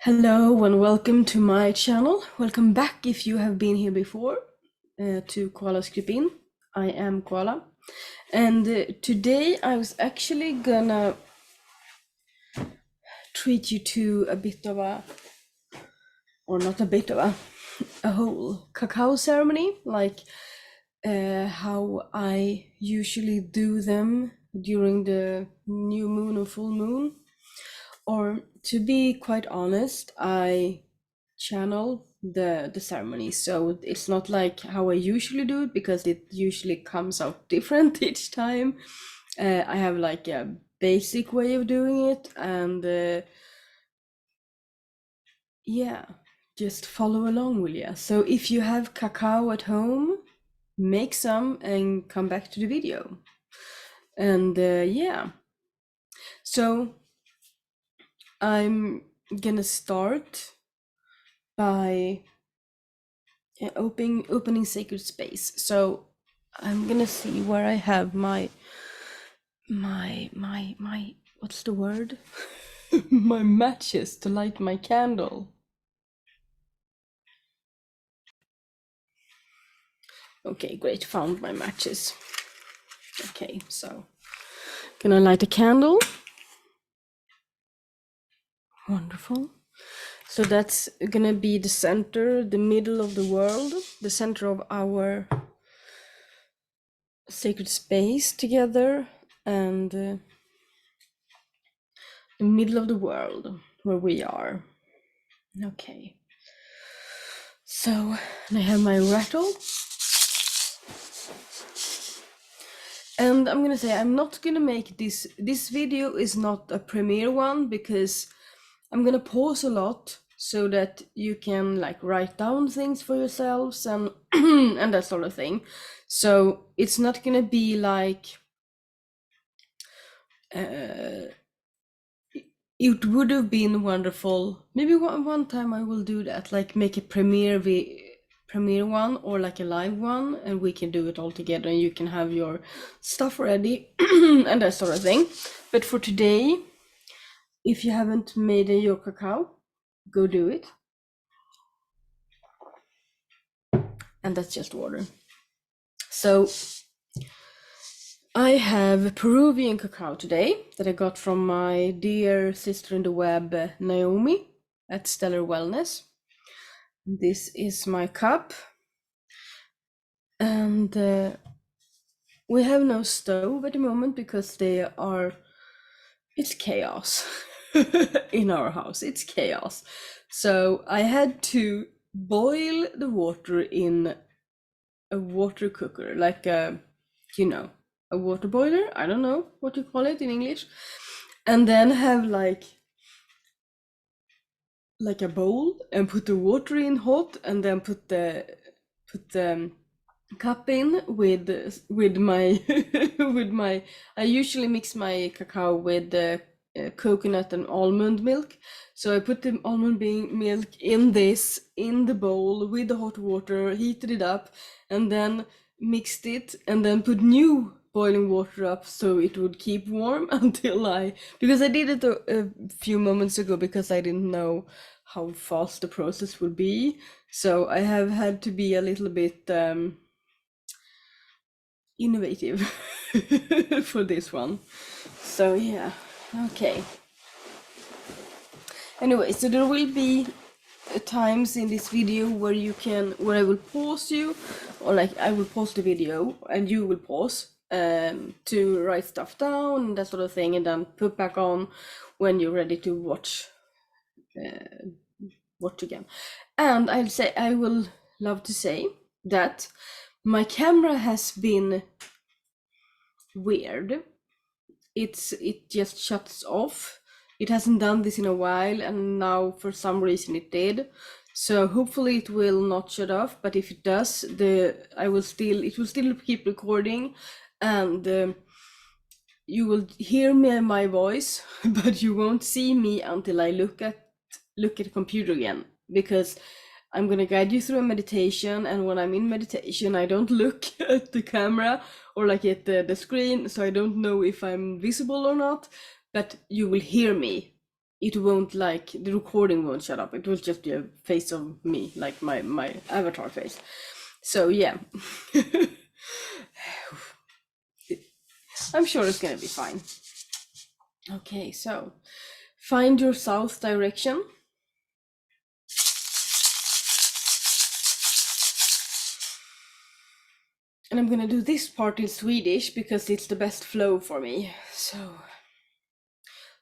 Hello and welcome to my channel. Welcome back if you have been here before to Koala's Creepin. I am Koala, and today I was actually gonna treat you to a bit of a, or not a bit of a whole cacao ceremony, like how I usually do them during the new moon or full moon. Or to be quite honest, I channel the ceremony, so it's not like how I usually do it because it usually comes out different each time. I have like a basic way of doing it, and yeah, just follow along, will ya? So if you have cacao at home, make some and come back to the video. And yeah, so I'm gonna start by opening sacred space. So I'm gonna see where I have my what's the word? My matches to light my candle. Okay, great, found my matches. Okay, so gonna light a candle. Wonderful. So that's gonna be the center, the middle of the world, the center of our sacred space together, and the middle of the world where we are. Okay. So I have my rattle. And I'm gonna say I'm not gonna make this video is not a premiere one because I'm gonna pause a lot so that you can like write down things for yourselves and and that sort of thing. So it's not gonna be like it would have been wonderful. Maybe one time I will do that, like make a premiere one or like a live one, and we can do it all together and you can have your stuff ready and that sort of thing. But for today, if you haven't made your cacao, go do it. And that's just water. So I have Peruvian cacao today that I got from my dear sister in the web, Naomi, at Stellar Wellness. This is my cup, and we have no stove at the moment because it's chaos in our house. It's chaos. So I had to boil the water in a water cooker, like a water boiler. I don't know what you call it in English. And then have like a bowl and put the water in hot, and then put the cup in with my with my I usually mix my cacao with the coconut and almond milk. So I put the almond milk in the bowl with the hot water, heated it up, and then mixed it, and then put new boiling water up so it would keep warm because I did it a few moments ago because I didn't know how fast the process would be. So I have had to be a little bit innovative for this one. So yeah, okay. Anyway, so there will be times in this video where I will pause you, or like I will pause the video and you will pause to write stuff down and that sort of thing, and then put back on when you're ready to watch again. And I will love to say that my camera has been weird. It just shuts off. It hasn't done this in a while, and now for some reason it did. So hopefully it will not shut off, but if it does, it will still keep recording, and you will hear my voice, but you won't see me until I look at the computer again, because I'm gonna guide you through a meditation, and when I'm in meditation, I don't look at the camera or like at the screen, so I don't know if I'm visible or not, but you will hear me it won't, like, the recording won't shut up. It will just be a face of me, like my avatar face. So yeah. I'm sure it's gonna be fine. Okay, so find your south direction. And I'm gonna do this part in Swedish because it's the best flow for me. So.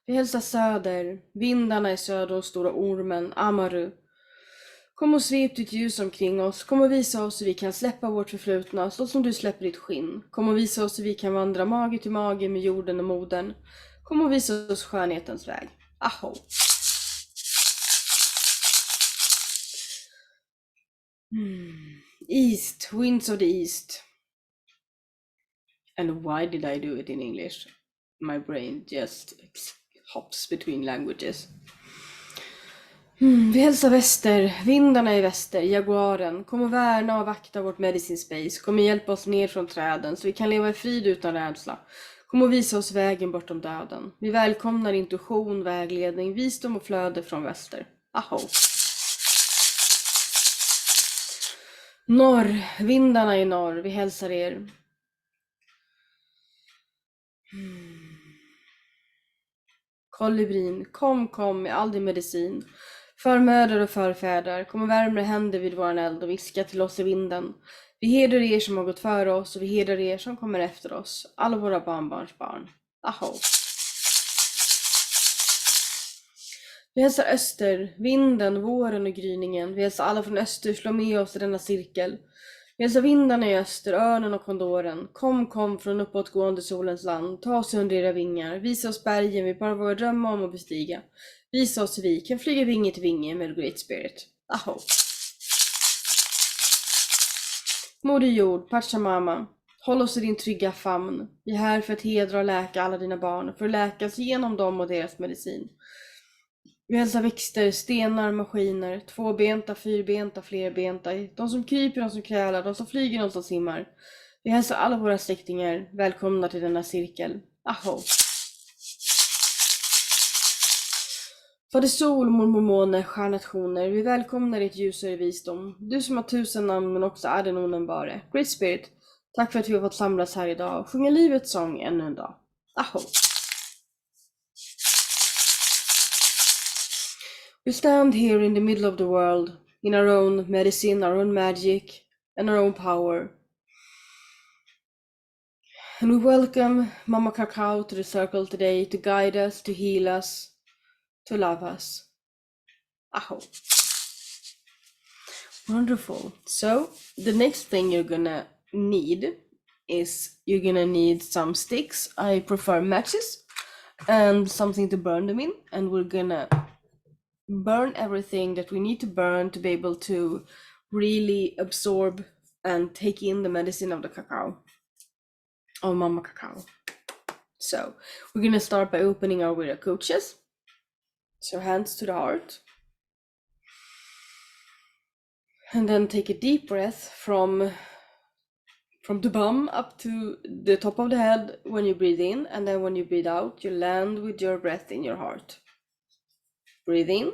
Vi hälsar söder, vindarna i söder och stora ormen, Amaru. Kom och svep ditt ljus omkring oss, kom och visa oss hur vi kan släppa vårt förflutna så som du släpper ditt skinn. Kom och visa oss hur vi kan vandra mage till mage med jorden och modern. Kom och visa oss skönhetens väg. Aho. East, winds of the east. And why did I do it in English? My brain just hops between languages. Vi hälsar väster, vindarna i väster, jaguaren. Kom och värna och vakta vårt medicine space. Kom och hjälpa oss ner från träden så vi kan leva i frid utan rädsla. Kom och visa oss vägen bortom döden. Vi välkomnar intuition, vägledning, visdom och flöde från väster. Aho. Norr, vindarna i norr, vi hälsar er. Kolibrin, kom med all din medicin. Förmödrar och förfäder, kom och värm händer vid våran eld och viska till oss i vinden. Vi hedrar er som har gått före oss och vi hedrar er som kommer efter oss. Alla våra barnbarns barn. Aho. Vi hälsar öster, vinden, våren och gryningen. Vi hälsar alla från öster, slå med oss i denna cirkel. Vi hälsar vindarna i öster, örnen och kondoren. Kom från uppåtgående solens land. Ta oss under era vingar. Visa oss bergen vi bara vågar drömma om att bestiga. Visa oss hur vi kan flyga vinge till vinge med Great Spirit. Aho. Moder jord, Pachamama. Håll oss i din trygga famn. Vi är här för att hedra och läka alla dina barn. För att läkas genom dem och deras medicin. Vi hälsar växter, stenar, maskiner, tvåbenta, fyrbenta, flerbenta, de som kryper, de som krälar, de som flyger, de som simmar. Vi hälsar alla våra släktingar, välkomna till denna cirkel. Aho. Fader sol, mormor måne, stjärnationer, vi välkomnar ditt ljusare visdom. Du som har 1000 namn men också är den onämnbare. Great Spirit, tack för att vi har fått samlas här idag och sjunga livets sång ännu en dag. Aho. We stand here in the middle of the world, in our own medicine, our own magic, and our own power. And we welcome Mama Cacao to the circle today to guide us, to heal us, to love us. Aho. Wonderful. So, the next thing you're gonna need is you're gonna need some sticks. I prefer matches and something to burn them in, and we're gonna burn everything that we need to burn to be able to really absorb and take in the medicine of the cacao, of Mama Cacao. So we're gonna start by opening our Viracochas. So hands to the heart. And then take a deep breath from the bum up to the top of the head when you breathe in, and then when you breathe out, you land with your breath in your heart. Breathe in.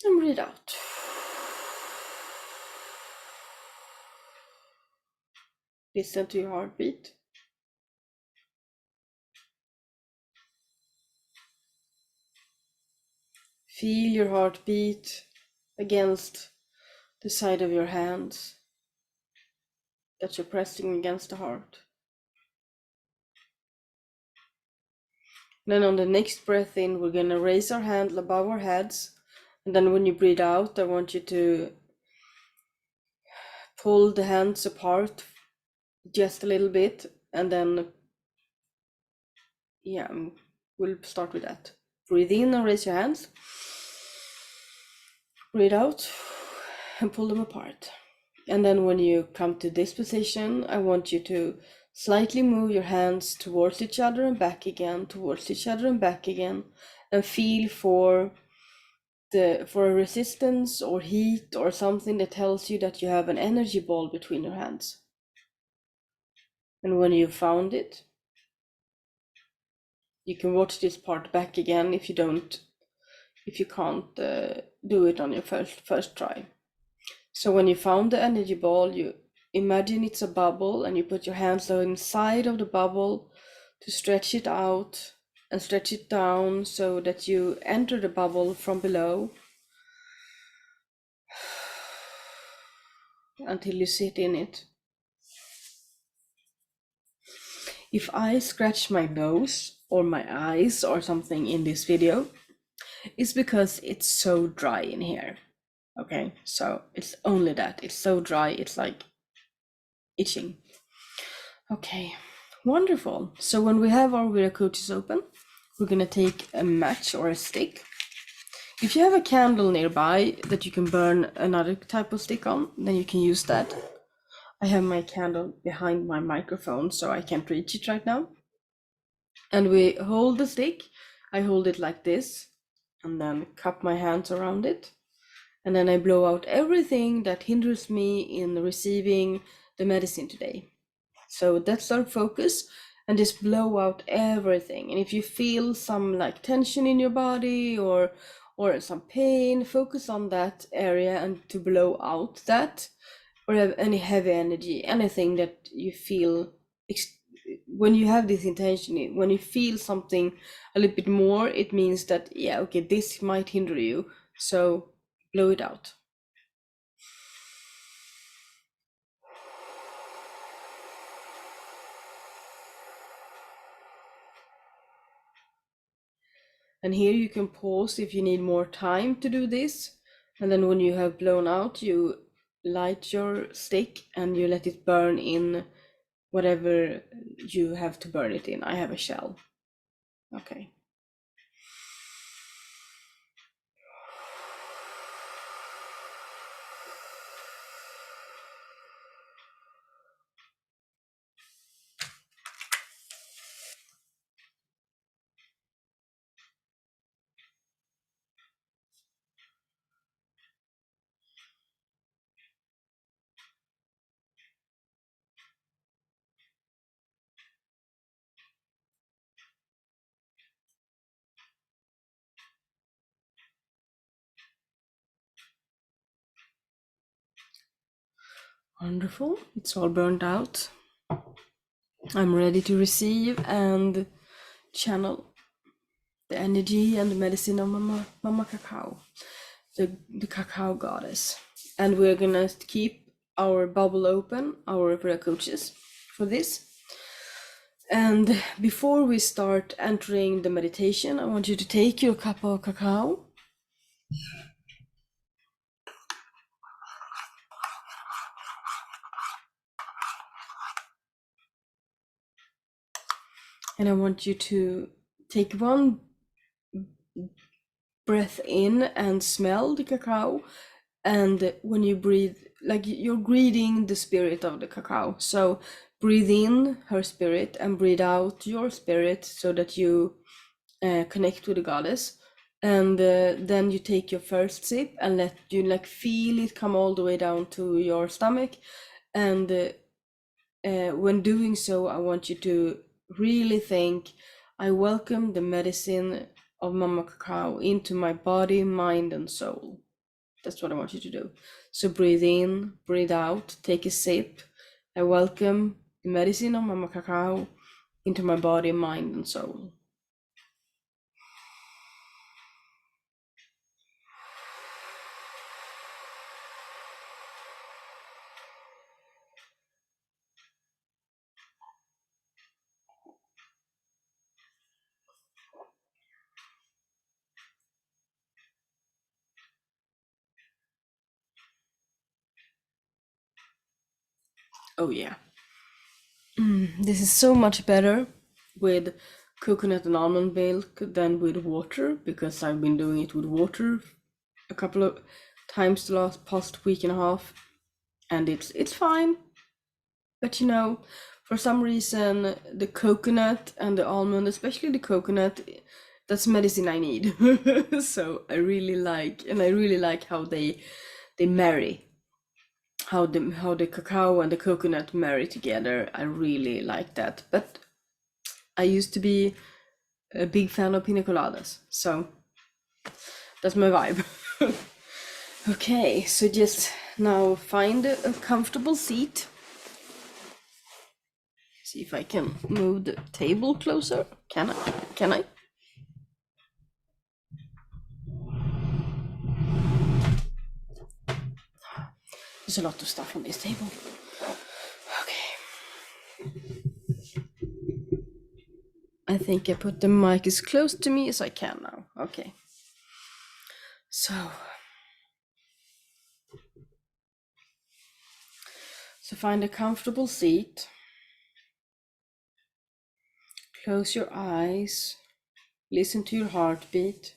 And breathe out. Listen to your heartbeat. Feel your heartbeat against the side of your hands that you're pressing against the heart. Then on the next breath in, we're going to raise our hand above our heads. And then when you breathe out, I want you to pull the hands apart just a little bit. And then, yeah, we'll start with that. Breathe in and raise your hands. Breathe out and pull them apart. And then when you come to this position, I want you to slightly move your hands towards each other and back again, towards each other and back again, and feel for a resistance or heat or something that tells you that you have an energy ball between your hands. And when you've found it, You can watch this part back again if you can't do it on your first try. So when you found the energy ball, you imagine it's a bubble and you put your hands inside of the bubble to stretch it out and stretch it down so that you enter the bubble from below until you sit in it. If I scratch my nose or my eyes or something in this video, it's because it's so dry in here. Okay, so it's only that. It's so dry, it's like itching. Okay, wonderful. So when we have our viracoches open, we're gonna take a match or a stick. If you have a candle nearby that you can burn another type of stick on, then you can use that. I have my candle behind my microphone, so I can't reach it right now. And we hold the stick. I hold it like this, and then cup my hands around it. And then I blow out everything that hinders me in receiving the medicine today. So that's our focus, and just blow out everything. And if you feel some like tension in your body or some pain, focus on that area and to blow out that, or have any heavy energy, anything that you feel when you have this intention. When you feel something a little bit more, it means that, yeah, okay, this might hinder you, so blow it out. And here you can pause if you need more time to do this. And then when you have blown out, you light your stick and you let it burn in whatever you have to burn it in. I have a shell. Okay. Wonderful. It's all burned out. I'm ready to receive and channel the energy and the medicine of Mama Cacao, the cacao goddess. And we're gonna keep our bubble open, our prayer coaches, for this. And before we start entering the meditation, I want you to take your cup of cacao. And I want you to take one breath in and smell the cacao. And when you breathe, like you're greeting the spirit of the cacao. So breathe in her spirit and breathe out your spirit so that you connect with the goddess. And then you take your first sip and let you like feel it come all the way down to your stomach. And when doing so, I want you to really think, I welcome the medicine of Mama Cacao into my body, mind, and soul. That's what I want you to do. So breathe in, breathe out, take a sip. I welcome the medicine of Mama Cacao into my body, mind, and soul. Oh yeah. This is so much better with coconut and almond milk than with water, because I've been doing it with water a couple of times the past week and a half, and it's fine. But for some reason, the coconut and the almond, especially the coconut, that's medicine I need. So I really like how they marry, how the cacao and the coconut marry together. I really like that. But I used to be a big fan of pina coladas, so that's my vibe. Okay, so just now find a comfortable seat. See if I can move the table closer. Can I? Can I? There's a lot of stuff on this table. Okay. I think I put the mic as close to me as I can now. Okay. So find a comfortable seat. Close your eyes. Listen to your heartbeat.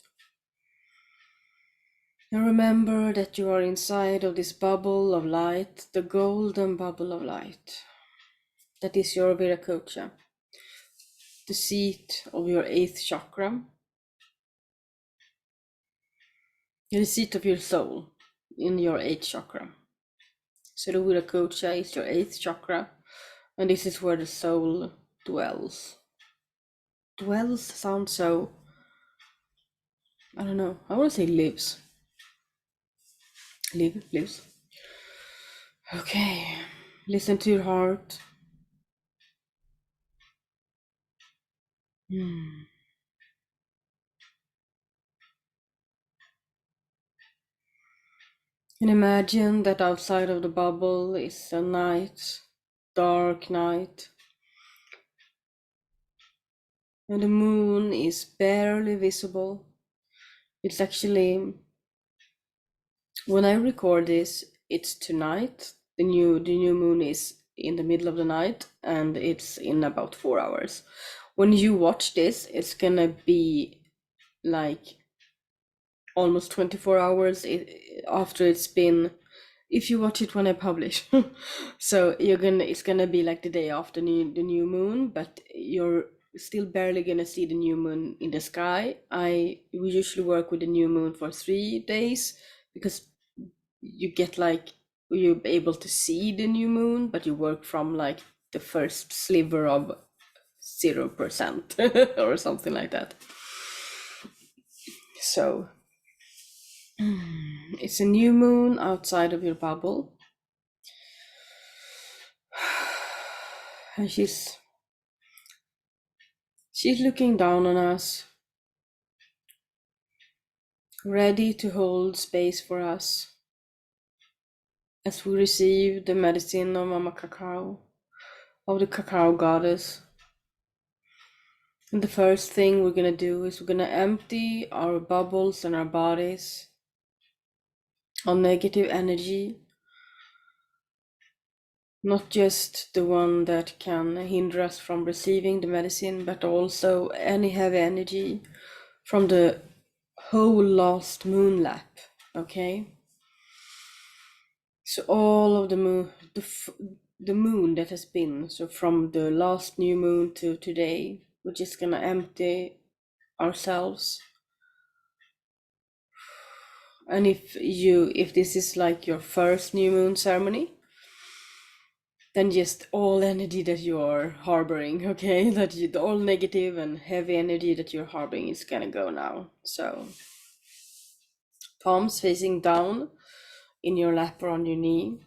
And remember that you are inside of this bubble of light, the golden bubble of light. That is your Viracocha, the seat of your 8th chakra, the seat of your soul in your 8th chakra. So the Viracocha is your 8th chakra, and this is where the soul dwells. Dwells sounds so, I don't know, I want to say lives. Lives. Okay, listen to your heart. And imagine that outside of the bubble is a night, dark night. And the moon is barely visible. It's actually, when I record this, it's tonight. The new moon is in the middle of the night, and it's in about 4 hours. When you watch this, it's gonna be like almost 24 hours after it's been, if you watch it when I publish. So it's gonna be like the day after the new moon, but you're still barely gonna see the new moon in the sky. We usually work with the new moon for 3 days, because you get like, you're able to see the new moon, but you work from like the first sliver of 0% or something like that. So it's a new moon outside of your bubble. And she's looking down on us, ready to hold space for us as we receive the medicine of Mama Cacao, of the Cacao goddess. And the first thing we're gonna do is we're gonna empty our bubbles and our bodies of negative energy, not just the one that can hinder us from receiving the medicine, but also any heavy energy from the whole last moon lap. Okay, so all of the moon, the moon that has been, so from the last new moon to today, we're just gonna empty ourselves. And if this is like your first new moon ceremony, then just all energy that you are harboring, okay, all negative and heavy energy that you're harboring is gonna go now. So palms facing down in your lap or on your knee.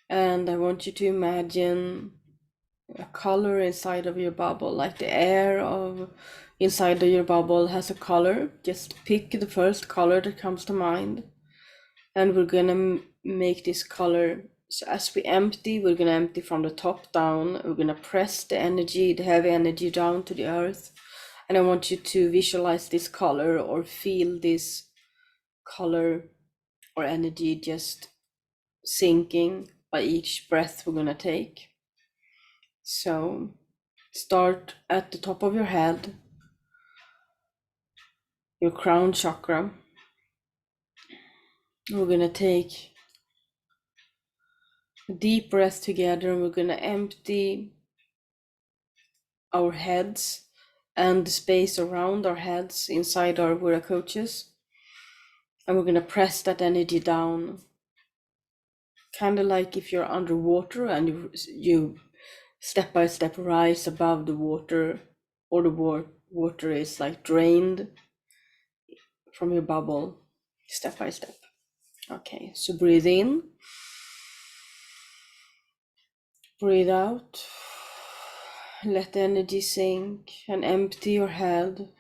And I want you to imagine a color inside of your bubble, like the air of inside of your bubble has a color. Just pick the first color that comes to mind, and we're gonna make this color. So as we empty, we're gonna empty from the top down. We're gonna press the energy, the heavy energy, down to the earth. And I want you to visualize this color or feel this color or energy just sinking by each breath we're gonna take. So start at the top of your head, your crown chakra. We're gonna take a deep breath together, and we're gonna empty our heads and the space around our heads inside our viracochas. And we're gonna press that energy down, kind of like if you're underwater and you step by step rise above the water or the water is like drained from your bubble step by step. Okay, so breathe in, breathe out, let the energy sink and empty your head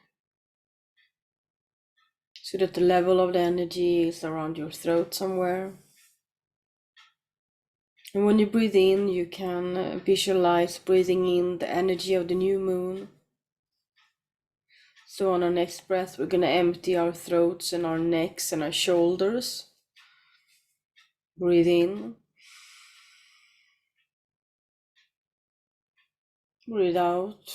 so that the level of the energy is around your throat somewhere. And when you breathe in, you can visualize breathing in the energy of the new moon. So on our next breath, we're going to empty our throats and our necks and our shoulders. Breathe in. Breathe out.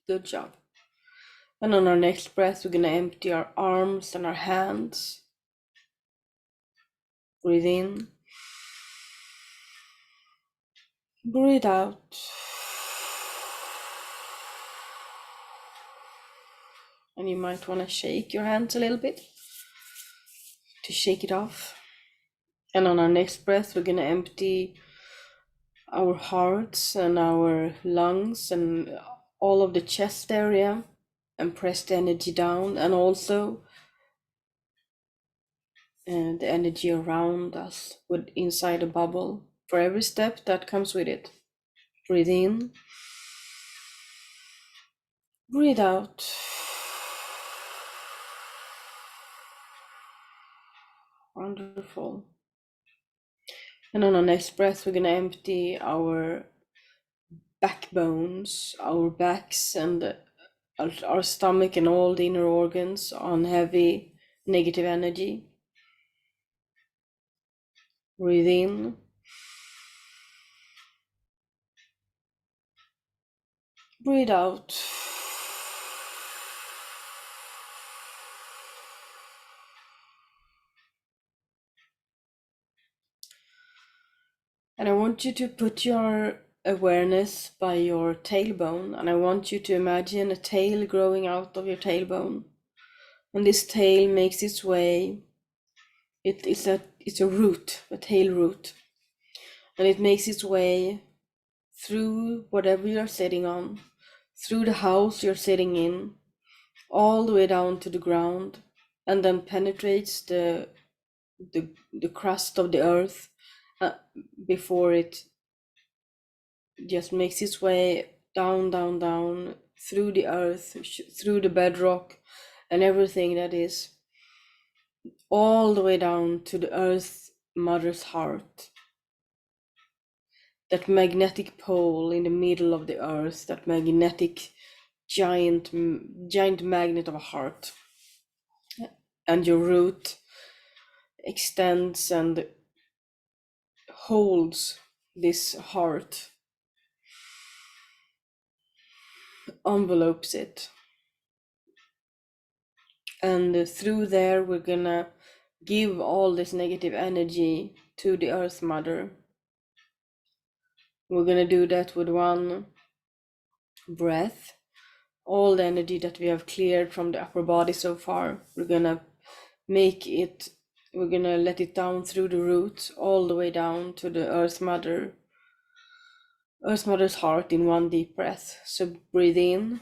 Good job. And on our next breath, we're going to empty our arms and our hands. Breathe in. Breathe out. And you might want to shake your hands a little bit to shake it off. And on our next breath, we're going to empty our hearts and our lungs and all of the chest area and press the energy down, and also the energy around us with inside a bubble for every step that comes with it. Breathe in, breathe out. Wonderful. And on our next breath, we're going to empty our backbones, our backs, and our stomach and all the inner organs on heavy negative energy. Breathe in. Breathe out. And I want you to put your awareness by your tailbone, and I want you to imagine a tail growing out of your tailbone. And this tail makes its way, it's a root, a tail root. And it makes its way through whatever you're sitting on, through the house you're sitting in, all the way down to the ground, and then penetrates the crust of the earth before it just makes its way down through the earth, through the bedrock and everything that is, all the way down to the earth mother's heart, that magnetic pole in the middle of the earth, that magnetic giant magnet of a heart. And your root extends and holds this heart, envelopes it. And through there, we're gonna give all this negative energy to the Earth Mother. We're gonna do that with one breath. All the energy that we have cleared from the upper body so far, we're gonna let it down through the roots, all the way down to the Earth Mother's heart in one deep breath. So breathe in.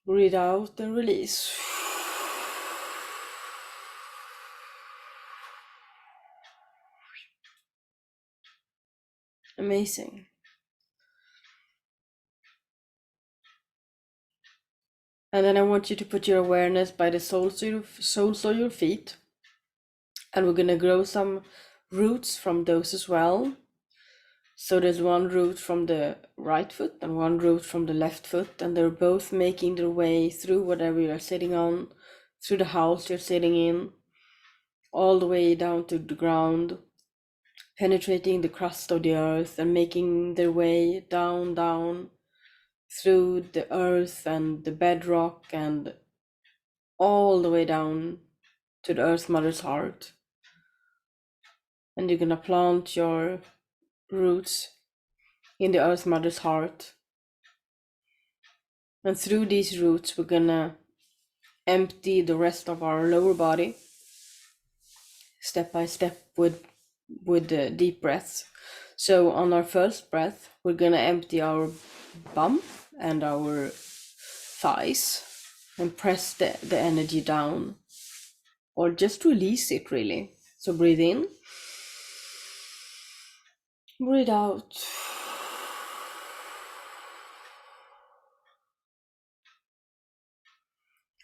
Breathe out and release. Amazing. And then I want you to put your awareness by the soles of your feet. And we're gonna grow some roots from those as well. So there's one root from the right foot and one root from the left foot, and they're both making their way through whatever you're sitting on, through the house you're sitting in, all the way down to the ground, penetrating the crust of the earth and making their way down through the earth and the bedrock and all the way down to the Earth Mother's heart. And you're gonna plant your roots in the Earth Mother's heart. And through these roots, we're gonna empty the rest of our lower body, step by step with deep breaths. So on our first breath, we're gonna empty our bum and our thighs and press the energy down, or just release it really. So breathe in, breathe out.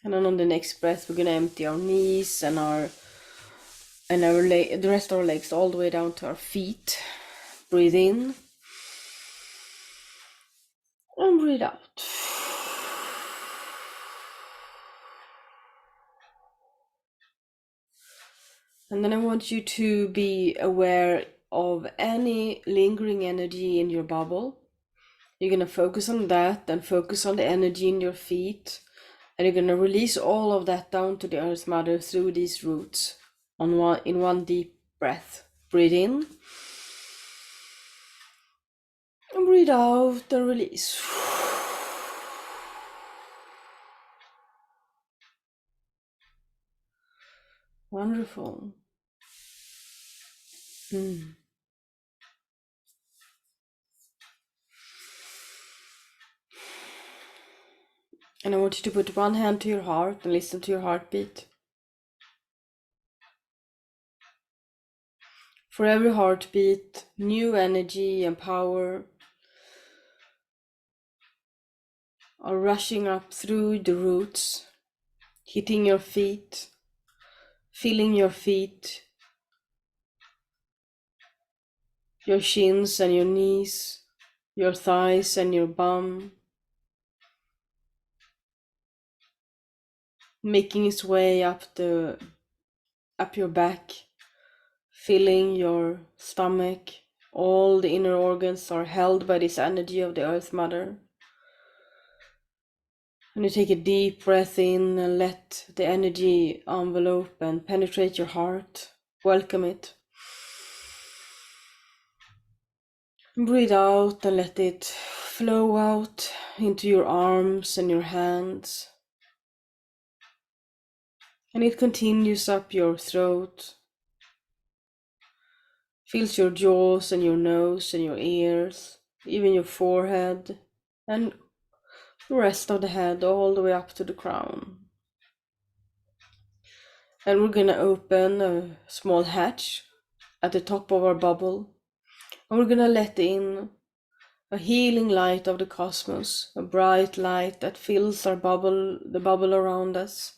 And then on the next breath, we're gonna empty our knees and the rest of our legs all the way down to our feet. Breathe in and breathe out. And then I want you to be aware of any lingering energy in your bubble. You're going to focus on that and focus on the energy in your feet. And you're going to release all of that down to the Earth Mother through these roots in one deep breath. Breathe in. And breathe out and release. Wonderful. And I want you to put one hand to your heart and listen to your heartbeat. For every heartbeat, new energy and power are rushing up through the roots, hitting your feet, filling your feet, your shins and your knees, your thighs and your bum, making its way up your back, filling your stomach. All the inner organs are held by this energy of the Earth Mother. And you take a deep breath in and let the energy envelope and penetrate your heart. Welcome it. Breathe out and let it flow out into your arms and your hands. And it continues up your throat, fills your jaws and your nose and your ears, even your forehead, and the rest of the head all the way up to the crown. And we're gonna open a small hatch at the top of our bubble, and we're gonna let in a healing light of the cosmos, a bright light that fills the bubble around us.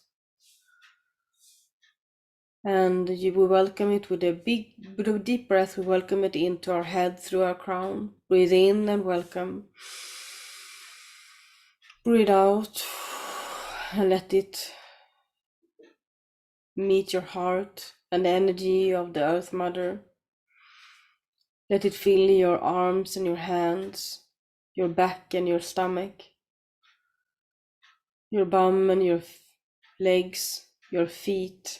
And we welcome it with a deep breath. We welcome it into our head through our crown. Breathe in and welcome. Breathe out and let it meet your heart and the energy of the Earth Mother. Let it fill your arms and your hands, your back and your stomach, your bum and your legs, your feet.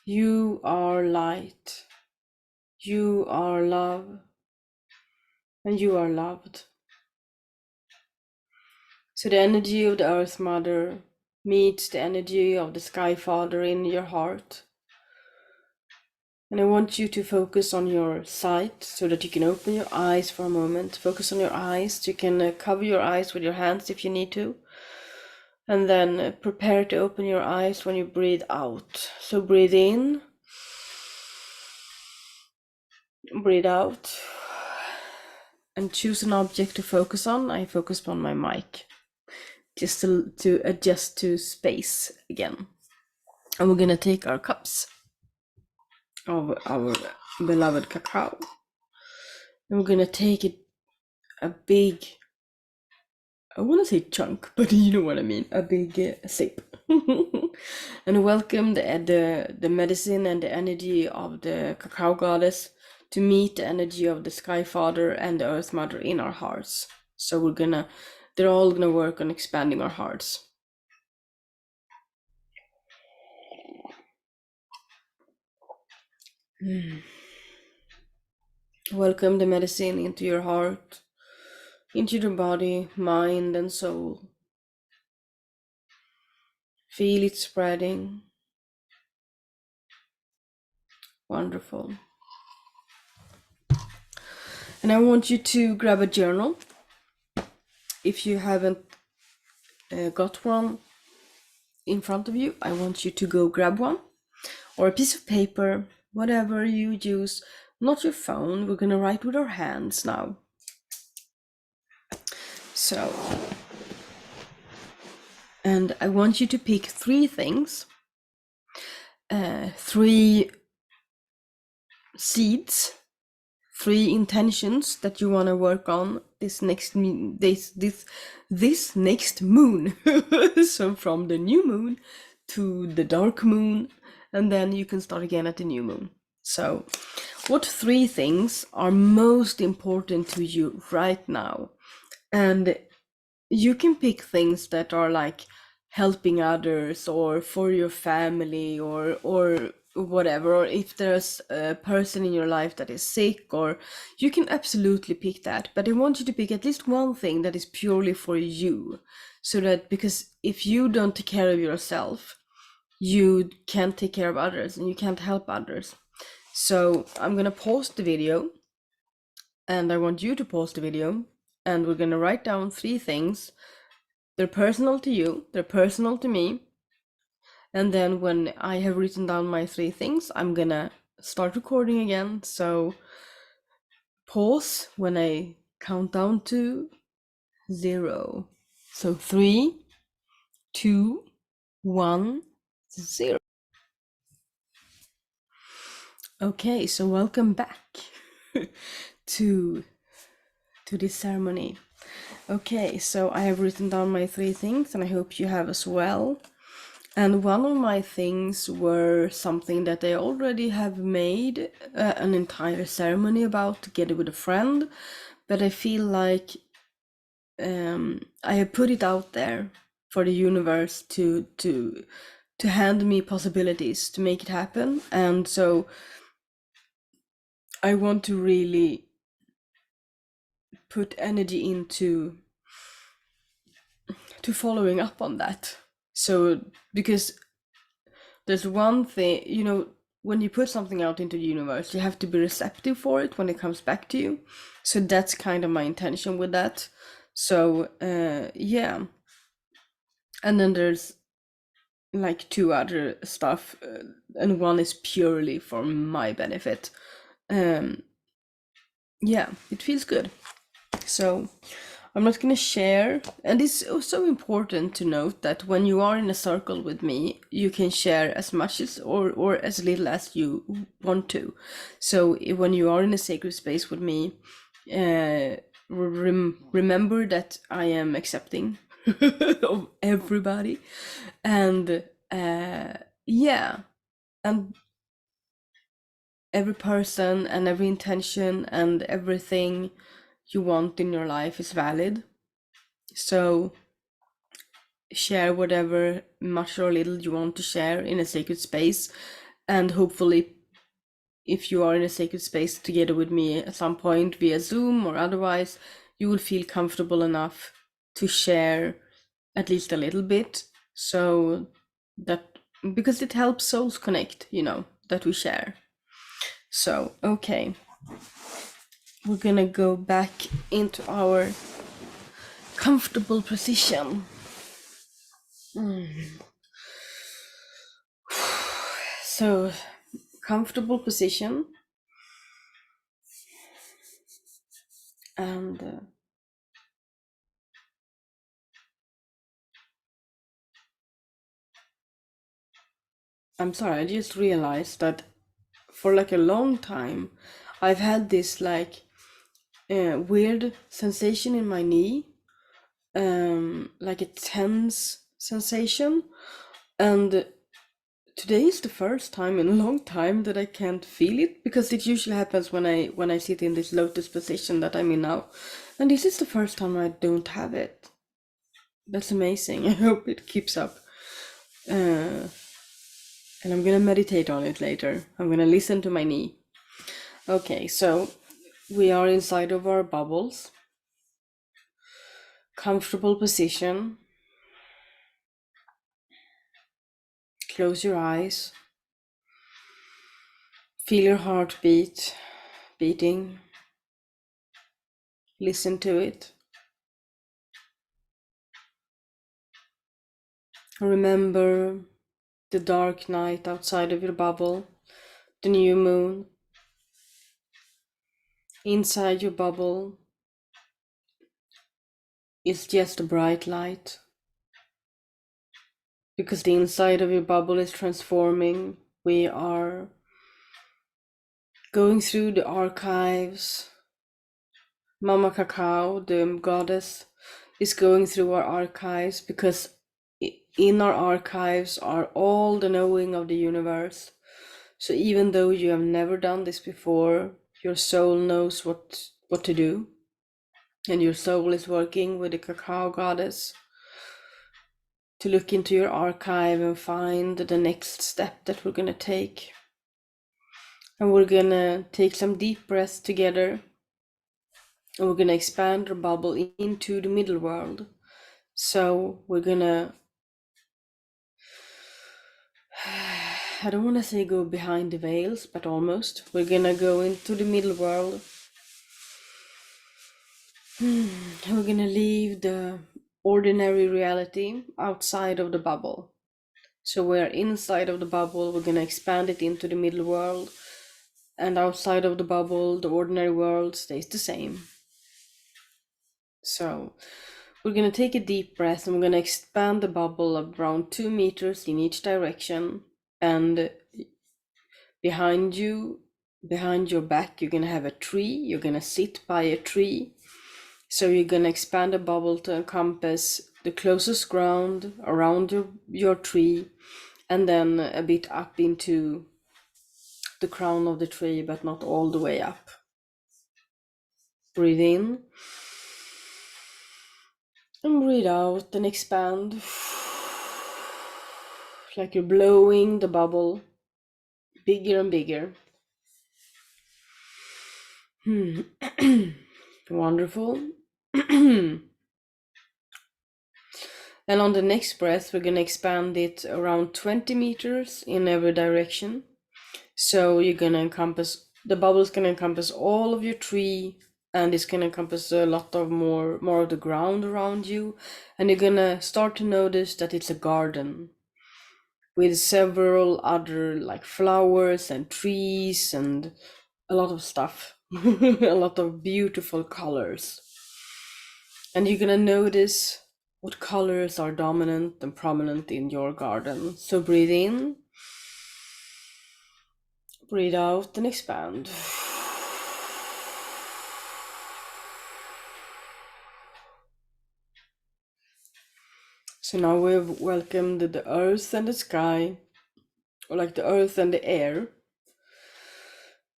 You are light. You are love. And you are loved. So the energy of the Earth Mother meets the energy of the Sky Father in your heart. And I want you to focus on your sight so that you can open your eyes for a moment. Focus on your eyes. You can cover your eyes with your hands if you need to. And then prepare to open your eyes when you breathe out. So breathe in. Breathe out. And choose an object to focus on. I focus on my mic. Just to adjust to space again. And we're gonna take our cups of our beloved cacao. And we're gonna take a big, I want to say chunk, but you know what I mean, a big sip. And welcome the medicine and the energy of the cacao goddess to meet the energy of the Sky Father and the Earth Mother in our hearts. So they're all gonna work on expanding our hearts. Welcome the medicine into your heart, into your body, mind, and soul. Feel it spreading. Wonderful. And I want you to grab a journal. If you haven't got one in front of you, I want you to go grab one, or a piece of paper, whatever you use, not your phone. We're gonna write with our hands now. So, and I want you to pick 3 things, 3 seeds, 3 intentions that you want to work on this next next moon. So from the new moon to the dark moon, and then you can start again at the new moon. So what 3 things are most important to you right now? And you can pick things that are like helping others, or for your family, or whatever, or if there's a person in your life that is sick, or you can absolutely pick that. But I want you to pick at least one thing that is purely for you, so that, because if you don't take care of yourself, you can't take care of others and you can't help others. So I'm gonna pause the video, and I want you to pause the video, and we're gonna write down 3 things. They're personal to you, they're personal to me. And then when I have written down my 3 things, I'm gonna start recording again. So pause when I count down to 0. So 3, 2, 1, 0. Okay, so welcome back to this ceremony. Okay, so I have written down my 3 things, and I hope you have as well. And one of my things were something that I already have made an entire ceremony about together with a friend, but I feel like I have put it out there for the universe to hand me possibilities to make it happen. And so I want to really put energy into following up on that. So because there's one thing, when you put something out into the universe, you have to be receptive for it when it comes back to you. So that's kind of my intention with that. So yeah. And then there's like 2 other stuff, and one is purely for my benefit. Yeah, it feels good. So I'm not going to share. And it's so important to note that when you are in a circle with me, you can share as much as or as little as you want to. So when you are in a sacred space with me, remember that I am accepting of everybody. And yeah, and every person and every intention and everything you want in your life is valid. So share whatever much or little you want to share in a sacred space, and hopefully if you are in a sacred space together with me at some point via Zoom or otherwise, you will feel comfortable enough to share at least a little bit, so that, because it helps souls connect, that we share. So okay, we're gonna go back into our comfortable position. So comfortable position, and I'm sorry, I just realized that for like a long time I've had this like weird sensation in my knee, like a tense sensation, and today is the first time in a long time that I can't feel it, because it usually happens when I sit in this lotus position that I'm in now, and this is the first time I don't have it. That's amazing. I hope it keeps up. And I'm gonna meditate on it later. I'm gonna listen to my knee. Okay, so we are inside of our bubbles. Comfortable position. Close your eyes. Feel your heartbeat beating. Listen to it. Remember the dark night outside of your bubble, the new moon. Inside your bubble is just a bright light. Because the inside of your bubble is transforming. We are going through the archives. Mama Cacao, the goddess, is going through our archives because in our archives are all the knowing of the universe. So even though you have never done this before, your soul knows what to do. And your soul is working with the Cacao goddess to look into your archive and find the next step that we're going to take. And we're going to take some deep breaths together. And we're going to expand our bubble into the middle world. So we're going to, I don't want to say go behind the veils, but almost. We're going to go into the middle world. And we're going to leave the ordinary reality outside of the bubble. So we're inside of the bubble, we're going to expand it into the middle world. And outside of the bubble, the ordinary world stays the same. So we're going to take a deep breath and we're going to expand the bubble of around 2 meters in each direction. And behind you, behind your back, you're going to have a tree. You're going to sit by a tree. So you're going to expand the bubble to encompass the closest ground around your tree, and then a bit up into the crown of the tree, but not all the way up. Breathe in. And breathe out and expand. Like you're blowing the bubble bigger and bigger. Wonderful. And on the next breath, we're going to expand it around 20 meters in every direction. So you're going to encompass, the bubble is going to encompass all of your tree, and it's going to encompass a lot of more of the ground around you. And you're going to start to notice that it's a garden with several other like flowers and trees and a lot of stuff, a lot of beautiful colors. And you're going to notice what colors are dominant and prominent in your garden. So breathe in, breathe out, and expand. So now we've welcomed the earth and the sky, or like the earth and the air.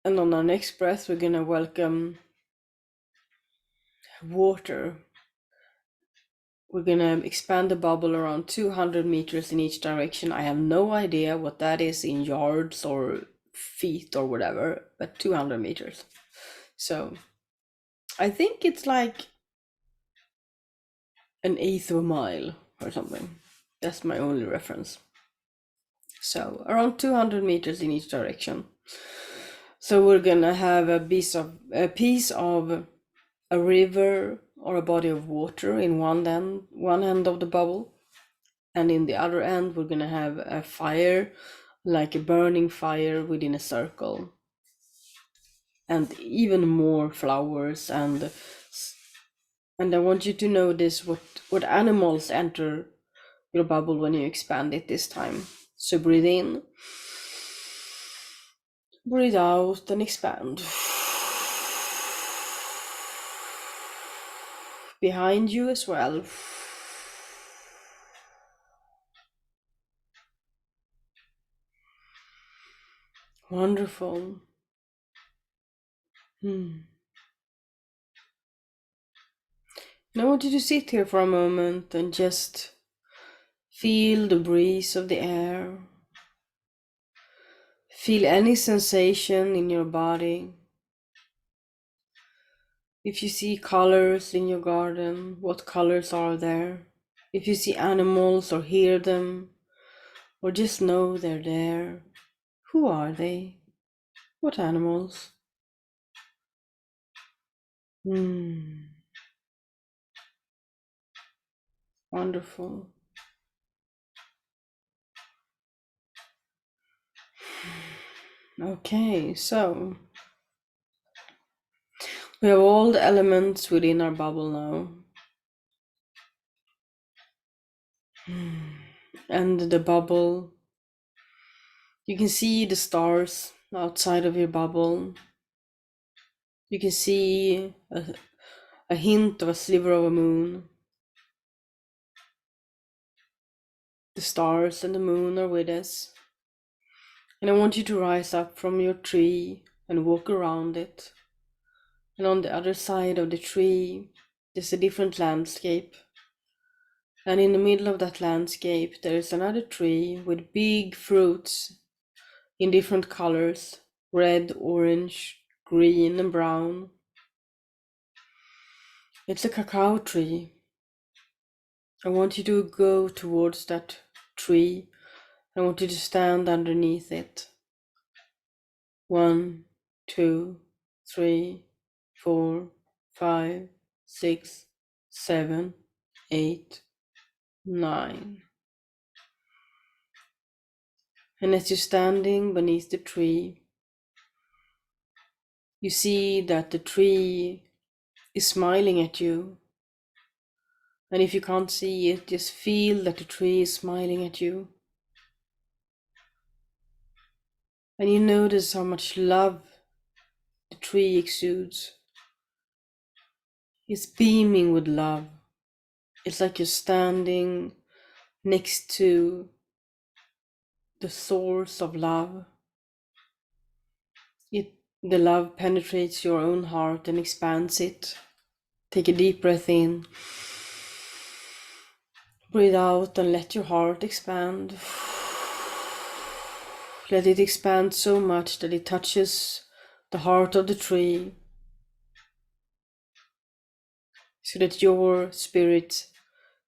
And on our next breath, we're gonna welcome water. We're gonna expand the bubble around 200 meters in each direction. I have no idea what that is in yards or feet or whatever, but 200 meters. So I think it's like an eighth of a mile or something. That's my only reference. So around 200 meters in each direction. So we're gonna have a piece of a river or a body of water in one end of the bubble, and in the other end we're gonna have a fire, like a burning fire within a circle, and even more flowers. And I want you to notice what animals enter your bubble when you expand it this time. So breathe in, breathe out, and expand. Behind you as well. Wonderful. And I want you to sit here for a moment and just feel the breeze of the air. Feel any sensation in your body. If you see colors in your garden, what colors are there? If you see animals or hear them, or just know they're there, who are they? What animals? Hmm. Wonderful. Okay, so we have all the elements within our bubble now. And the bubble, you can see the stars outside of your bubble. You can see a hint of a sliver of a moon. The stars and the moon are with us. And I want you to rise up from your tree and walk around it. And on the other side of the tree, there's a different landscape. And in the middle of that landscape, there is another tree with big fruits in different colors: red, orange, green, and brown. It's a cacao tree. I want you to go towards that tree. I want you to stand underneath it. 1, 2, 3, 4, 5, 6, 7, 8, 9. And as you're standing beneath the tree, you see that the tree is smiling at you. And if you can't see it, just feel that the tree is smiling at you. And you notice how much love the tree exudes. It's beaming with love. It's like you're standing next to the source of love. The love penetrates your own heart and expands it. Take a deep breath in. Breathe out and let your heart expand. Let it expand so much that it touches the heart of the tree, so that your spirit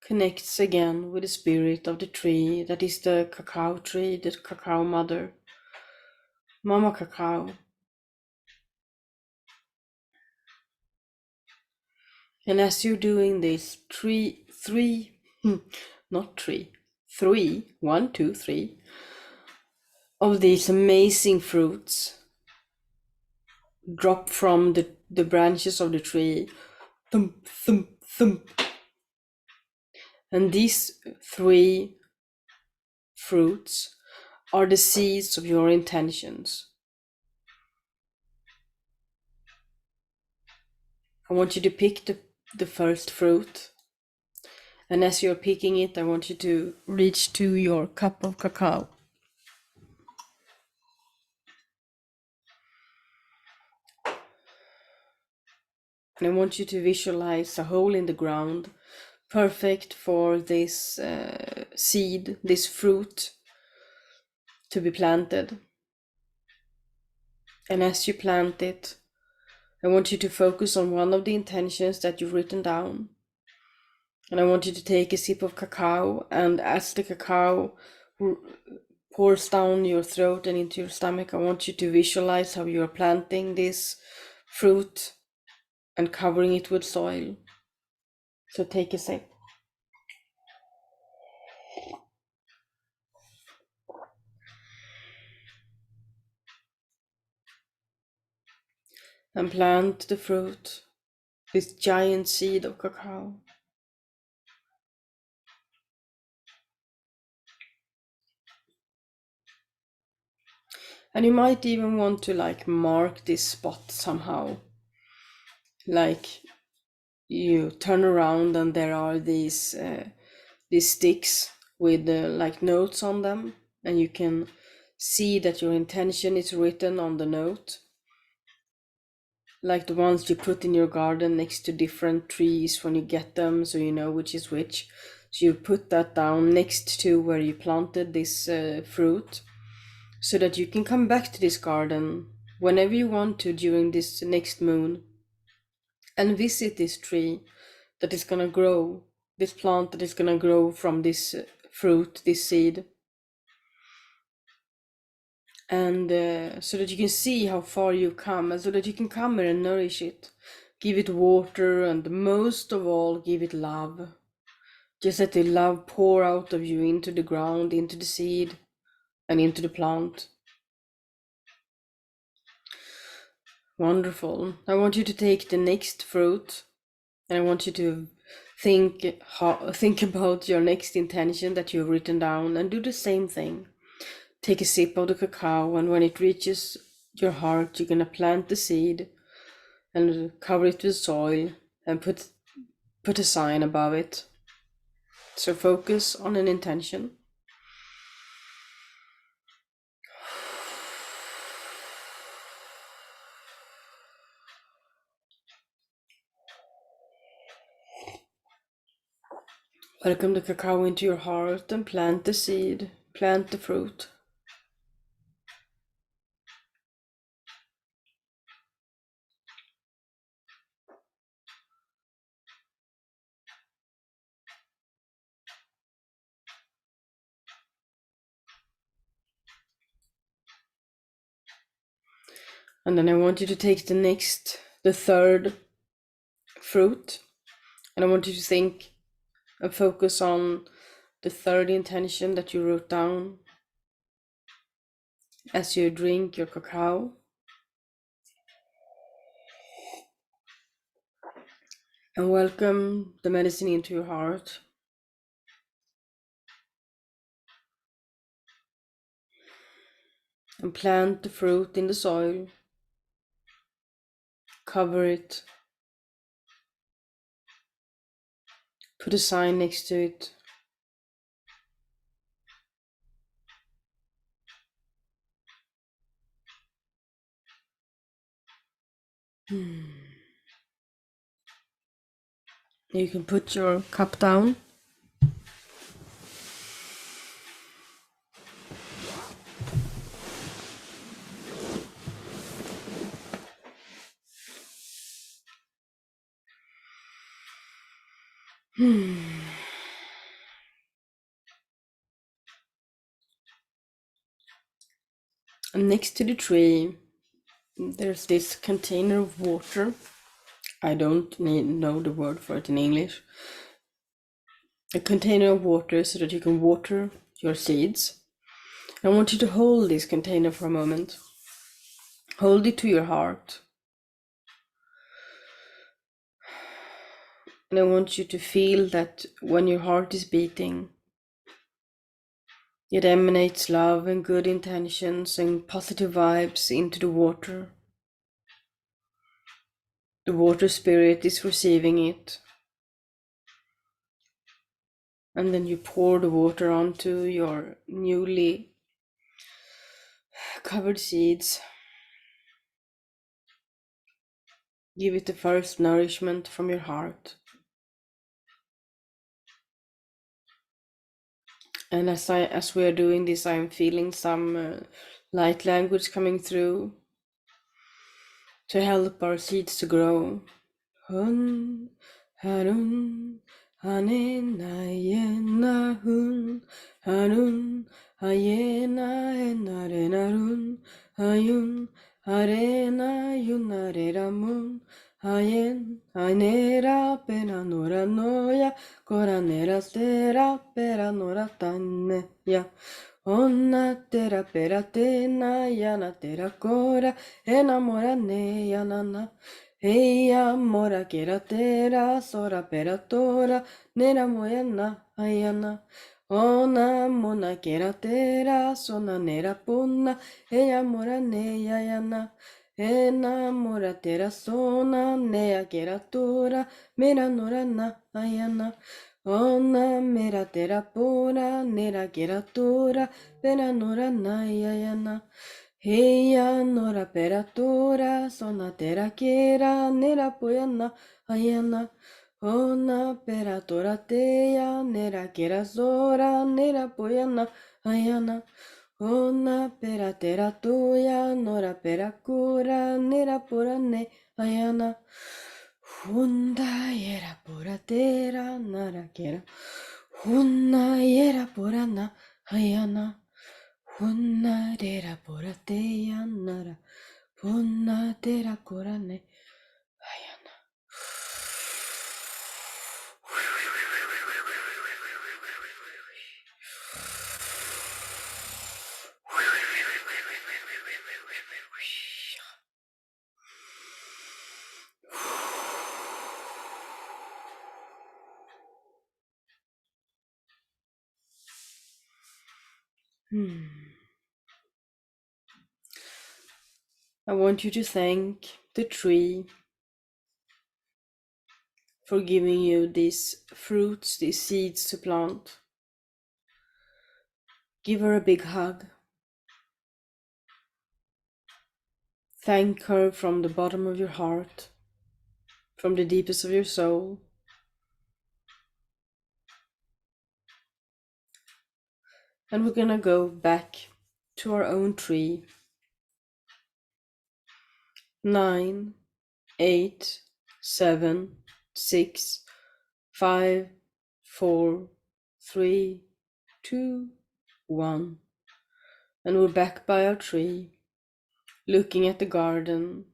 connects again with the spirit of the tree that is the cacao tree, the cacao mother, Mama Cacao. And as you're doing this, not three, 1, 2, 3 of these amazing fruits drop from the branches of the tree. Thump, thump, thump. And these 3 fruits are the seeds of your intentions. I want you to pick the first fruit. And as you're picking it, I want you to reach to your cup of cacao. And I want you to visualize a hole in the ground, perfect for this seed, this fruit, to be planted. And as you plant it, I want you to focus on one of the intentions that you've written down. And I want you to take a sip of cacao, and as the cacao pours down your throat and into your stomach, I want you to visualize how you are planting this fruit and covering it with soil. So take a sip. And plant the fruit, this giant seed of cacao. And you might even want to mark this spot somehow. Like you turn around and there are these sticks with notes on them, and you can see that your intention is written on the note, like the ones you put in your garden next to different trees when you get them, so you know which is which. So you put that down next to where you planted this fruit, so that you can come back to this garden whenever you want to during this next moon and visit this tree that is gonna grow, this plant that is gonna grow from this fruit, this seed. and so that you can see how far you've come, and so that you can come here and nourish it. Give it water, and most of all, give it love. Just let the love pour out of you into the ground, into the seed, and into the plant. Wonderful. I want you to take the next fruit, and I want you to think about your next intention that you've written down, and do the same thing. Take a sip of the cacao, and when it reaches your heart, you're gonna plant the seed and cover it with soil and put a sign above it. So focus on an intention. Welcome the cacao into your heart and plant the seed, plant the fruit. And then I want you to take the third fruit, and I want you to think and focus on the third intention that you wrote down as you drink your cacao. And welcome the medicine into your heart. And plant the fruit in the soil. Cover it. Put a sign next to it. You can put your cup down. And next to the tree, there's this container of water. I don't know the word for it in English. A container of water so that you can water your seeds. I want you to hold this container for a moment. Hold it to your heart. And I want you to feel that when your heart is beating, it emanates love and good intentions and positive vibes into the water. The water spirit is receiving it. And then you pour the water onto your newly covered seeds. Give it the first nourishment from your heart. And as we are doing this, I'm feeling some light language coming through to help our seeds to grow. Hun, harun, hanena, yena, hun, harun, hayena, enarenarun, hayun, harena, yunareramun, hayen, hanera, peranora noya, coranera, tera, peranora taneya. Onna tera pera tena, yana tera cora, enamorane, yanana. Eya mora kera tera sora pera tora nera moyana ayana ona mona kera tera sona nera punna eya mora neya yana ena mora tera sona nea kera tora mera nora na ayana ona mera tera pura nera kera tora pera nora na ayana. Heya nora peratura, sona tera kera, nera poyana, ayana. Ona peratura teya, nera kera zora, nera poyana, ayana. Ona peratera tuya, nora perakura, nera porane, ayana. Hunda yera poratera, nara kera. Hunda yera porana, ayana. Punna dera porate yanara. Punna dera korane. Ayana. I want you to thank the tree for giving you these fruits, these seeds to plant. Give her a big hug. Thank her from the bottom of your heart, from the deepest of your soul. And we're gonna go back to our own tree. 9, 8, 7, 6, 5, 4, 3, 2, 1. And we're back by our tree, looking at the garden,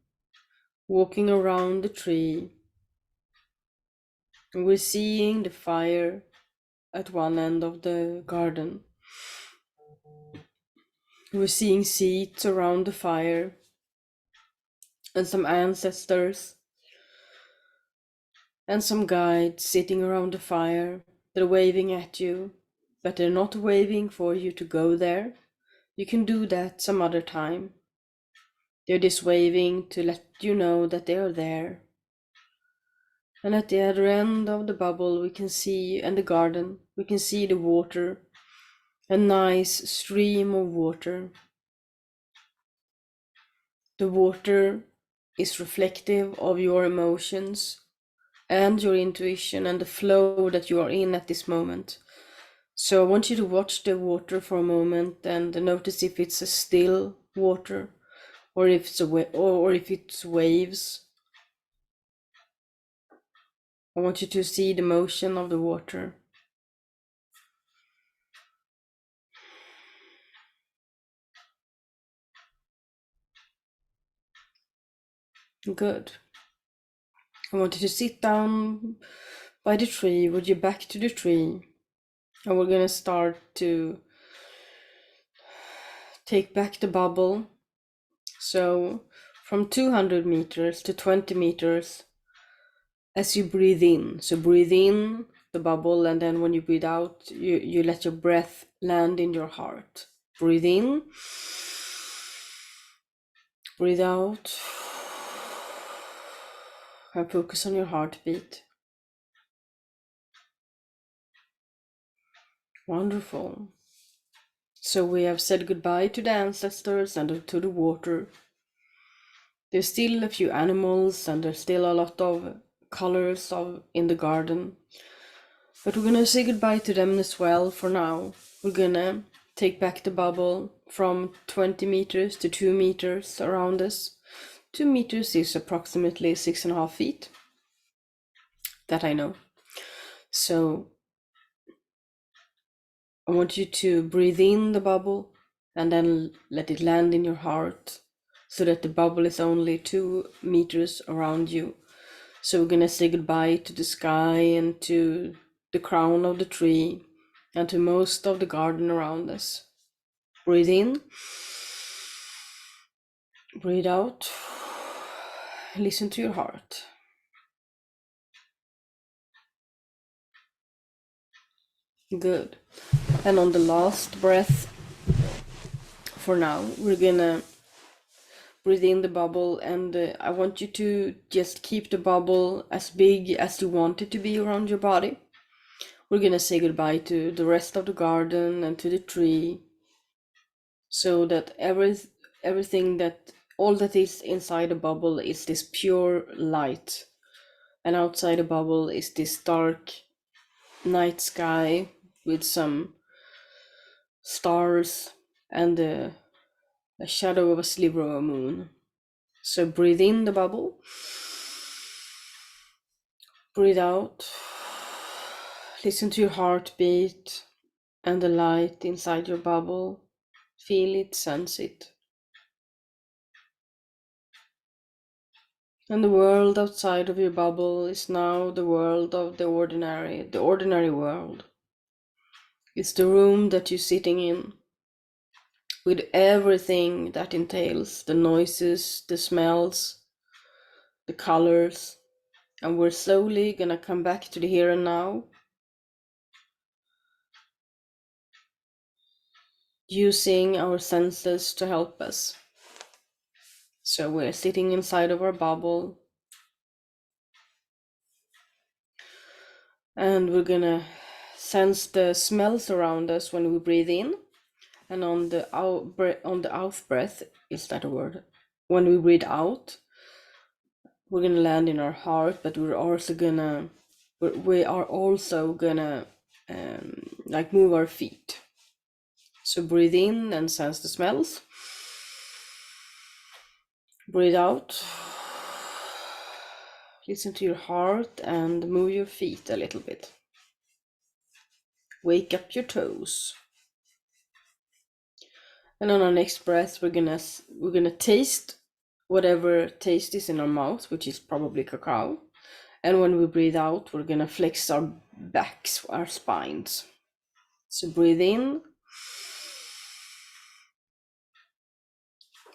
walking around the tree. And we're seeing the fire at one end of the garden. We're seeing seats around the fire and some ancestors and some guides sitting around the fire. They're waving at you, but they're not waving for you to go there. You can do that some other time. They're just waving to let you know that they are there. And at the other end of the bubble, we can see, and the garden, we can see the water, a nice stream of water. The water is reflective of your emotions and your intuition and the flow that you are in at this moment. So I want you to watch the water for a moment and notice if it's a still water or if it's or if it's waves. I want you to see the motion of the water. Good. I want you to sit down by the tree with your back to the tree, and we're gonna start to take back the bubble. So from 200 meters to 20 meters as you breathe in. So breathe in the bubble, and then when you breathe out, you let your breath land in your heart. Breathe in, breathe out, and focus on your heartbeat. Wonderful. So we have said goodbye to the ancestors and to the water. There's still a few animals and there's still a lot of colors in the garden. But we're gonna say goodbye to them as well for now. We're gonna take back the bubble from 20 meters to 2 meters around us. 2 meters is approximately 6.5 feet. That I know. So I want you to breathe in the bubble and then let it land in your heart so that the bubble is only 2 meters around you. So we're gonna say goodbye to the sky and to the crown of the tree and to most of the garden around us. Breathe in, breathe out, listen to your heart. Good. And on the last breath, for now, we're gonna breathe in the bubble, and I want you to just keep the bubble as big as you want it to be around your body. We're gonna say goodbye to the rest of the garden and to the tree, so that everything that all that is inside the bubble is this pure light, and outside the bubble is this dark night sky with some stars and a shadow of a sliver of a moon. So breathe in the bubble, breathe out, listen to your heartbeat and the light inside your bubble. Feel it, sense it. And the world outside of your bubble is now the world of the ordinary world. It's the room that you're sitting in, with everything that entails, the noises, the smells, the colors. And we're slowly gonna come back to the here and now, using our senses to help us. So we're sitting inside of our bubble, and we're gonna sense the smells around us when we breathe in, and on the out breath, is that a word? When we breathe out, we're gonna land in our heart, but we are also gonna like move our feet. So breathe in and sense the smells. Breathe out. Listen to your heart and move your feet a little bit. Wake up your toes. And on our next breath, we're gonna taste whatever taste is in our mouth, which is probably cacao. And when we breathe out, we're gonna flex our backs, our spines. So breathe in,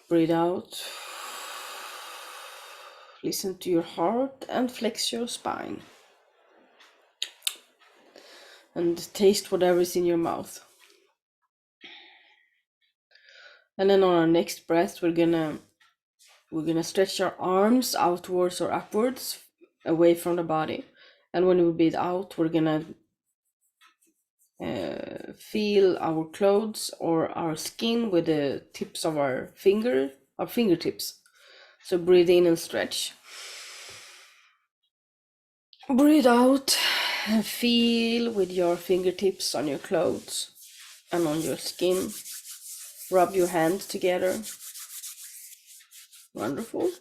breathe out. Listen to your heart and flex your spine. And taste whatever is in your mouth. And then on our next breath, we're gonna stretch our arms outwards or upwards, away from the body. And when we breathe out, we're gonna feel our clothes or our skin with the tips of our fingertips. So breathe in and stretch. Breathe out and feel with your fingertips on your clothes and on your skin. Rub your hands together. Wonderful.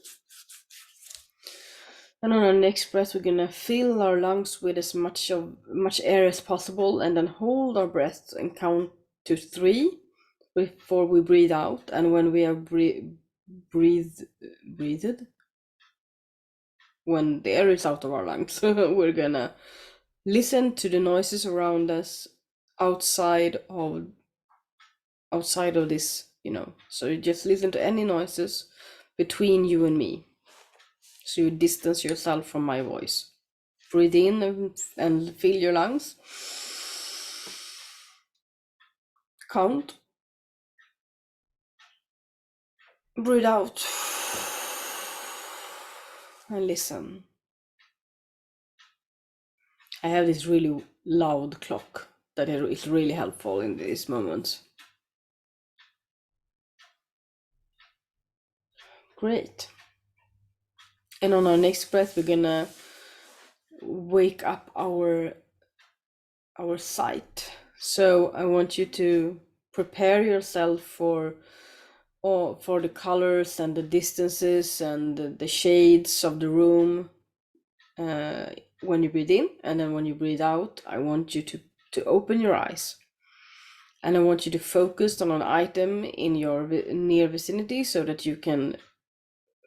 And on our next breath, we're gonna fill our lungs with as much air as possible, and then hold our breath and count to 3 before we breathe out. And when we have breathed, when the air is out of our lungs, we're gonna listen to the noises around us outside of this, so you just listen to any noises between you and me, so you distance yourself from my voice. Breathe in and fill your lungs. Count. Breathe out and listen. I have this really loud clock that is really helpful in these moments. Great. And on our next breath, we're gonna wake up our sight. So I want you to prepare yourself for the colors and the distances and the shades of the room when you breathe in, and then when you breathe out, I want you to open your eyes, and I want you to focus on an item in your near vicinity, so that you can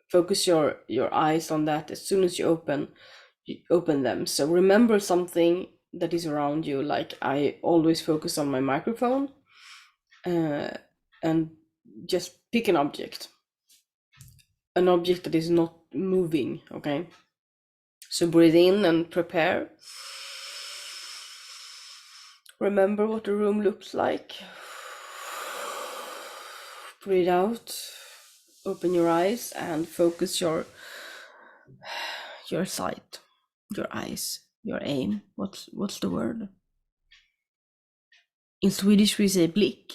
focus your eyes on that as soon as you open them. So remember something that is around you. Like, I always focus on my microphone, and just pick an object that is not moving. Okay, so breathe in and prepare. Remember what the room looks like. Breathe out, open your eyes, and focus your sight, your eyes, your aim. What's the word? In Swedish we say blick.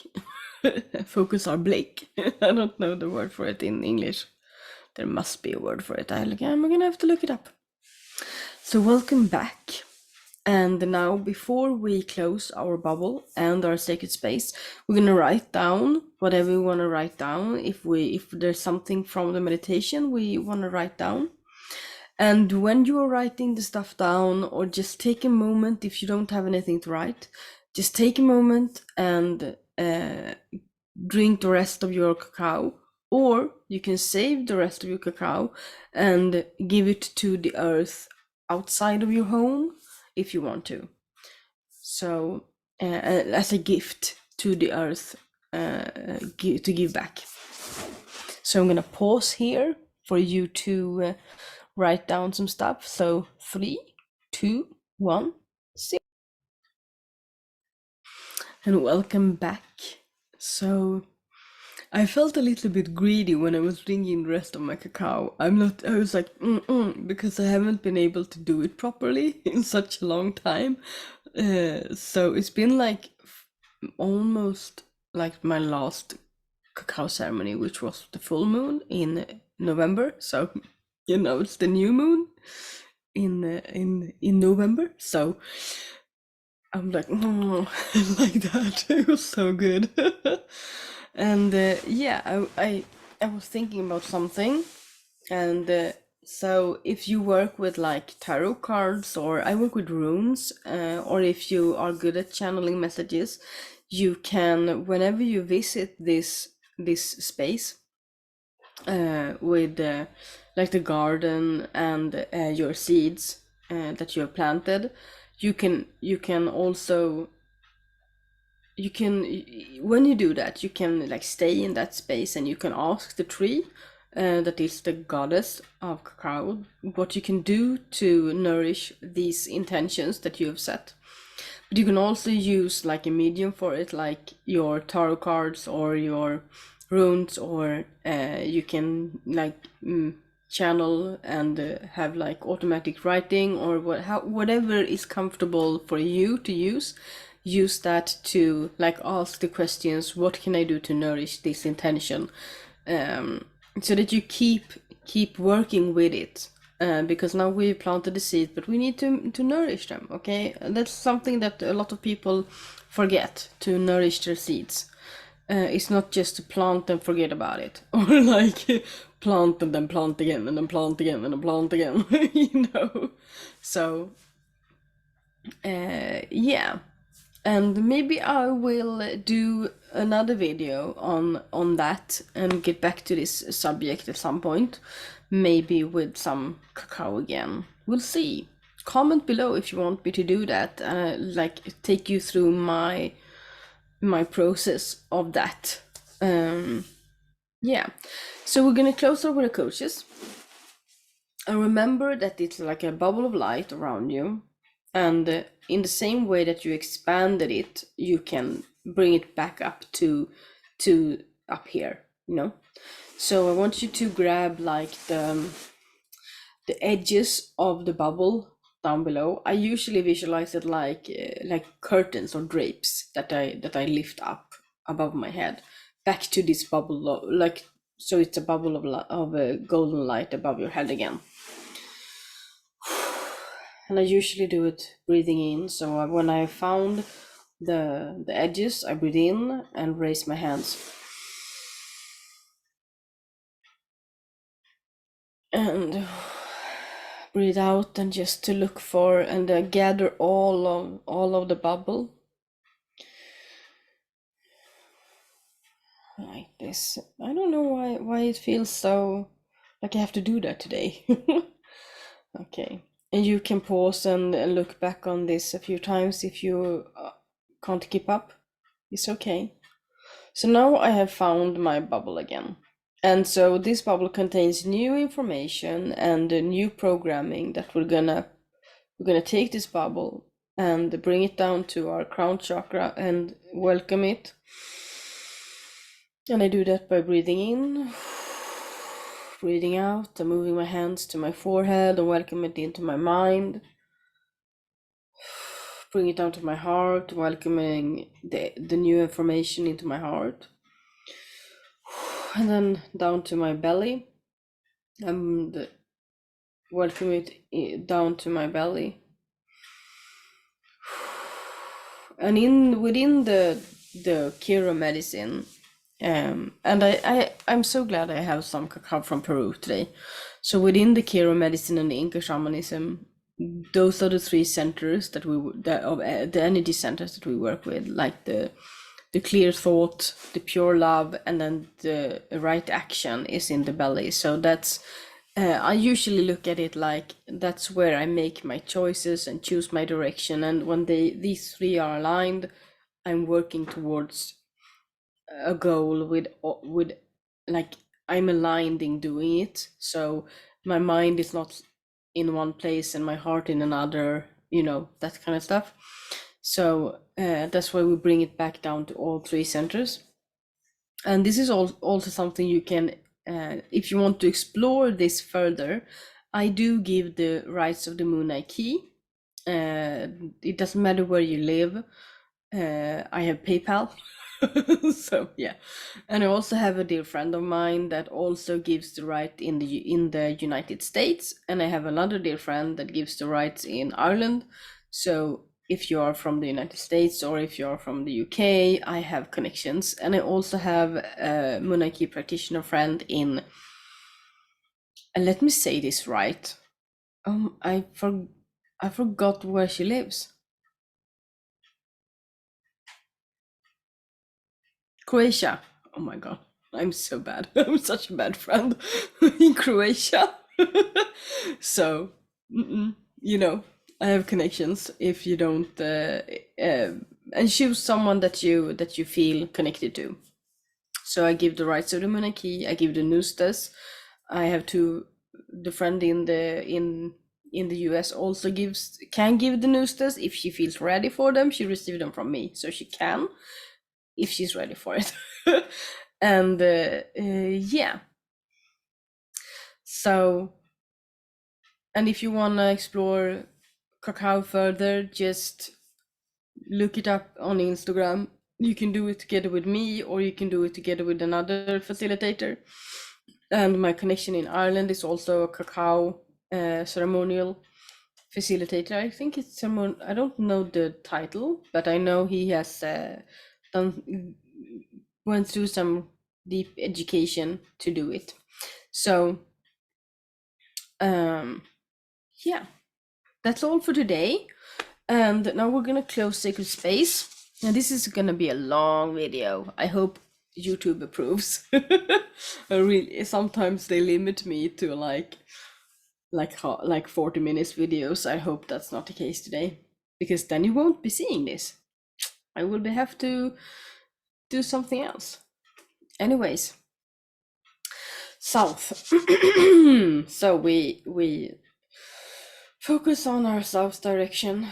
Focus our blick. I don't know the word for it in English. There must be a word for it. I'm gonna have to look it up. So welcome back. And now, before we close our bubble and our sacred space, we're gonna write down whatever we want to write down. If there's something from the meditation we want to write down. And when you are writing the stuff down, or just take a moment, if you don't have anything to write, just take a moment and drink the rest of your cacao, or you can save the rest of your cacao and give it to the earth outside of your home if you want to. So, as a gift to the earth, to give back. So I'm gonna pause here for you to write down some stuff. So 3, 2, 1, 0. And welcome back. So I felt a little bit greedy when I was drinking the rest of my cacao. I was like, because I haven't been able to do it properly in such a long time. So it's been like almost like my last cacao ceremony, which was the full moon in November. So, it's the new moon in November. So I'm like, like that. It was so good. And I was thinking about something, and so if you work with like tarot cards, or I work with runes, or if you are good at channeling messages, you can, whenever you visit this space, with like the garden and your seeds that you have planted, you can also, you can, when you do that, you can like stay in that space and you can ask the tree, that is the goddess of cacao, what you can do to nourish these intentions that you have set. But you can also use like a medium for it, like your tarot cards or your runes, or you can like channel and have like automatic writing, or whatever is comfortable for you to use that to like ask the questions, what can I do to nourish this intention, so that you keep working with it, because now we planted the seed, but we need to nourish them. Okay, and that's something that a lot of people forget, to nourish their seeds. It's not just to plant and forget about it, or like plant and then plant again and then plant again and then plant again. So yeah, and maybe I will do another video on that and get back to this subject at some point, maybe with some cacao again. We'll see. Comment below if you want me to do that, like take you through my process of that. Yeah, so we're gonna close over the coaches. And remember that it's like a bubble of light around you, and in the same way that you expanded it, you can bring it back up to up here, So I want you to grab like the edges of the bubble down below. I usually visualize it like curtains or drapes that I lift up above my head, back to this bubble, like, so it's a bubble of a golden light above your head again. And I usually do it breathing in. So when I found the edges, I breathe in and raise my hands. And breathe out, and just to look for and gather all of the bubble. Like this. I don't know why it feels so like I have to do that today. Okay. And you can pause and look back on this a few times if you can't keep up. It's okay. So now I have found my bubble again. And so this bubble contains new information and new programming that we're gonna take this bubble and bring it down to our crown chakra and welcome it. And I do that by breathing in, breathing out, and moving my hands to my forehead and welcome it into my mind. Bring it down to my heart, welcoming the new information into my heart. And then down to my belly, and welcome it down to my belly. And within the Kiro medicine, and I'm so glad I have some cacao from Peru today. So within the Kiro medicine and the Inca shamanism, those are the three centers that the energy centers that we work with, like the the clear thought, the pure love, and then the right action is in the belly. So that's I usually look at it like that's where I make my choices and choose my direction. And when these three are aligned, I'm working towards a goal with like I'm aligned in doing it. So my mind is not in one place and my heart in another, that kind of stuff. So that's why we bring it back down to all three centers. And this is also something you can, if you want to explore this further, I do give the rights of the Moon Eye key. It doesn't matter where you live. I have PayPal. So yeah, and I also have a dear friend of mine that also gives the right in the United States, and I have another dear friend that gives the rights in Ireland. So if you are from the United States or if you are from the UK, I have connections, and I also have a Munaki practitioner friend in. And let me say this right. I forgot where she lives. Croatia. Oh my god, I'm so bad. I'm such a bad friend in Croatia. So, I have connections. If you don't, and choose someone that you feel connected to. So I give the rights of the monarchy. I give the nustas. I have two. The friend in the US also can give the nustas if she feels ready for them. She received them from me, so she can if she's ready for it. And yeah, so, and if you want to explore Cacao further, just look it up on Instagram. You can do it together with me, or you can do it together with another facilitator. And my connection in Ireland is also a Cacao ceremonial facilitator. I think it's someone, I don't know the title, but I know he has went through some deep education to do it. So yeah, that's all for today. And now we're gonna close Sacred Space. Now this is gonna be a long video. I hope YouTube approves. Really, sometimes they limit me to like 40 minutes videos. I hope that's not the case today, because then you won't be seeing this. I will have to do something else. Anyways, south. So we focus on our south direction.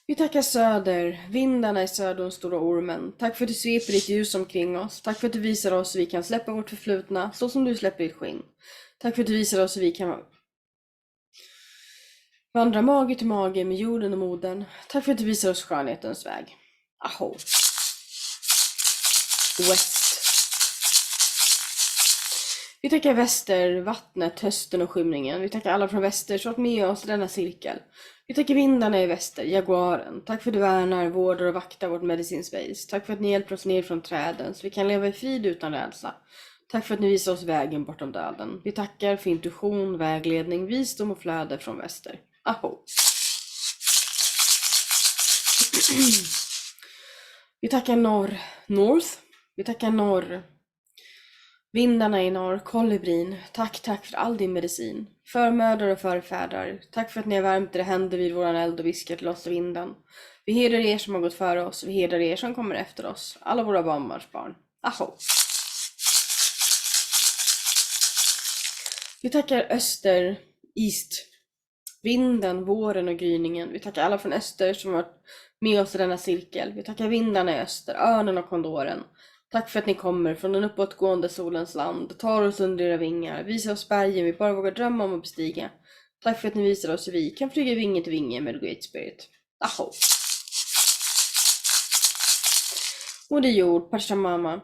Vi tackar söder, vindarna i söder, den stora ormen. Tack för att du sveper ditt ljus omkring oss. Tack för att du visar oss hur vi kan släppa vårt förflutna, så som du släpper ditt skinn. Tack för att du visar oss hur vi kan vandra mage till mage med jorden och modern. Tack för att du visar oss skönhetens väg. Aho. West. Vi tackar väster, vattnet, hösten och skymningen. Vi tackar alla från väster som varit med oss i denna cirkel. Vi tackar vindarna i väster, jaguaren. Tack för att du värnar, vårdar och vaktar vårt medicine space. Tack för att ni hjälper oss ner från träden så vi kan leva i frid utan rädsla. Tack för att ni visar oss vägen bortom döden. Vi tackar för intuition, vägledning, visdom och flöde från väster. Aho. Vi tackar north. Vi tackar norr. Vindarna i norr, kolibrin, tack för all din medicin. Förmödrar och förfädrar, tack för att ni har värmt era händer vid våran eld och viskar till oss i vinden. Vi hedrar er som har gått före oss, vi hedrar er som kommer efter oss, alla våra barnbarnsbarn. Aho! Vi tackar öster, east, vinden, våren och gryningen. Vi tackar alla från öster som har varit med oss i denna cirkel. Vi tackar vindarna i öster, örnen och kondoren. Tack för att ni kommer från den uppåtgående solens land, tar oss under era vingar, visar oss bergen vi bara vågar drömma om att bestiga. Tack för att ni visar oss hur vi kan flyga vinge till vinge med Great Spirit. Aho! Moder jord, Pachamama,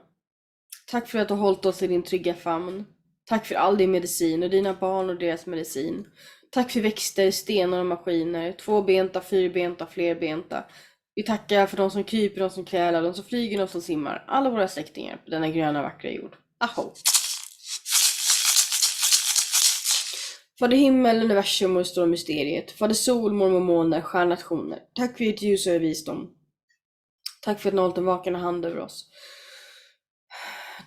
tack för att du har hållit oss i din trygga famn. Tack för all din medicin och dina barn och deras medicin. Tack för växter, stenar och maskiner, tvåbenta, fyrbenta, flerbenta. Vi tackar för de som kryper, de som krälar, de som flyger, de som simmar. Alla våra släktingar på denna gröna vackra jord. Aho! Fader himmel, universum och det stora mysteriet. Fader sol, mormor måne, stjärnationer. Tack för ert ljus och er visdom. Tack för att ni hållit en vakande hand över oss.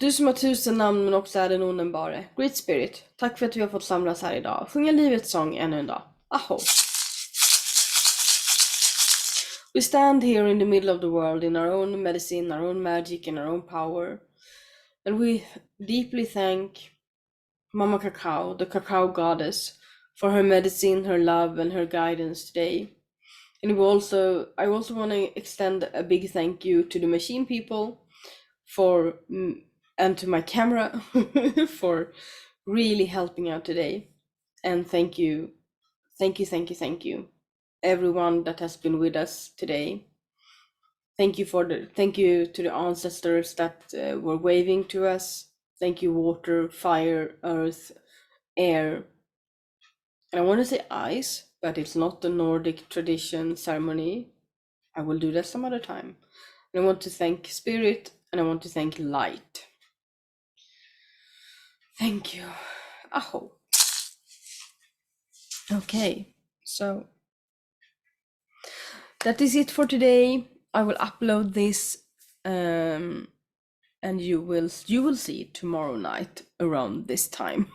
Du som har 1000 namn men också är den onämnbare. Great Spirit, tack för att vi har fått samlas här idag. Sjunga livets sång ännu en dag. Aho. We stand here in the middle of the world in our own medicine, our own magic and our own power. And we deeply thank Mama Cacao, the cacao goddess, for her medicine, her love and her guidance today. And I also want to extend a big thank you to the machine people and to my camera for really helping out today. And thank you, everyone that has been with us today. Thank you to the ancestors that were waving to us. Thank you, water, fire, earth, air, and I want to say ice, but it's not the Nordic tradition ceremony. I will do that some other time. And I want to thank spirit, and I want to thank light. Thank you. Aho. Okay, so that is it for today. I will upload this, and you will see it tomorrow night around this time.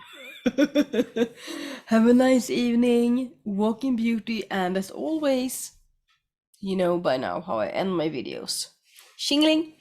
Have a nice evening, walk in beauty, and as always, you know by now how I end my videos. Shingling!